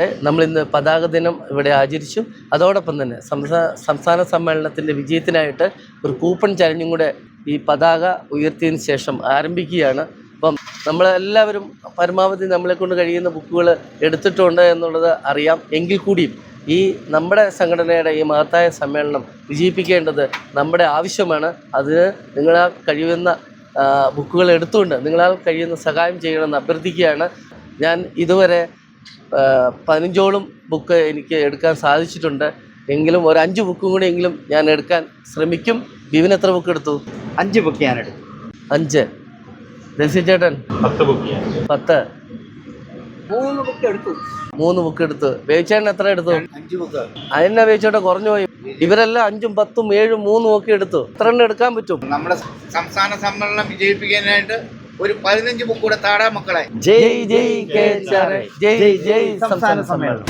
കൂട്ടുകാരെ, നമ്മളിന്ന് പതാക ദിനം ഇവിടെ ആചരിച്ചു. അതോടൊപ്പം തന്നെ സംസ്ഥാന സമ്മേളനത്തിൻ്റെ വിജയത്തിനായിട്ട് ഒരു കൂപ്പൺ ചലഞ്ചും കൂടെ ഈ പതാക ഉയർത്തിയതിന് ശേഷം ആരംഭിക്കുകയാണ്. അപ്പം നമ്മളെല്ലാവരും പരമാവധി നമ്മളെക്കൊണ്ട് കഴിയുന്ന ബുക്കുകൾ എടുത്തിട്ടുണ്ട് എന്നുള്ളത് അറിയാം. എങ്കിൽ കൂടിയും ഈ നമ്മുടെ സംഘടനയുടെ ഈ മഹത്തായ സമ്മേളനം വിജയിപ്പിക്കേണ്ടത് നമ്മുടെ ആവശ്യമാണ്. അതിന് നിങ്ങളാൽ കഴിയുന്ന ബുക്കുകൾ എടുത്തുകൊണ്ട് നിങ്ങളാൽ കഴിയുന്ന സഹായം ചെയ്യണമെന്ന് അഭ്യർത്ഥിക്കുകയാണ്. ഞാൻ ഇതുവരെ 15ഓളം ബുക്ക് എനിക്ക് എടുക്കാൻ സാധിച്ചിട്ടുണ്ട്. എങ്കിലും ഒരു 5 ബുക്കും കൂടി എങ്കിലും ഞാൻ എടുക്കാൻ ശ്രമിക്കും. ബിബിൻ എത്ര ബുക്ക് എടുത്തു? 5 ബുക്ക് ഞാൻ എടുത്തു. 5. ദർശി ചേട്ടൻ 10 ബുക്ക്. 10. 3 ബുക്ക് എടുത്തു. 3 ബുക്ക് എടുത്തു. വേവിച്ചേട്ടൻ എത്ര എടുത്തു? 5 ബുക്ക്. അതിനെ വേവിച്ചേട്ടൻ കുറഞ്ഞു പോയി. ഇവരെല്ലാം 5ഉം 10ഉം 7ഉം 3ഉം ഒക്കെ എടുത്തു. എത്ര എണ്ണം എടുക്കാൻ പറ്റും? നമ്മുടെ സംസ്ഥാന സമ്മേളനം വിജയിപ്പിക്കാനായിട്ട് ഒരു 15 ബുക്ക് കൂടെ താടാ മക്കളെ. ജയ് ജയ് കെ. ജയ് ജയ് സംസ്ഥാന സമ്മേളനം.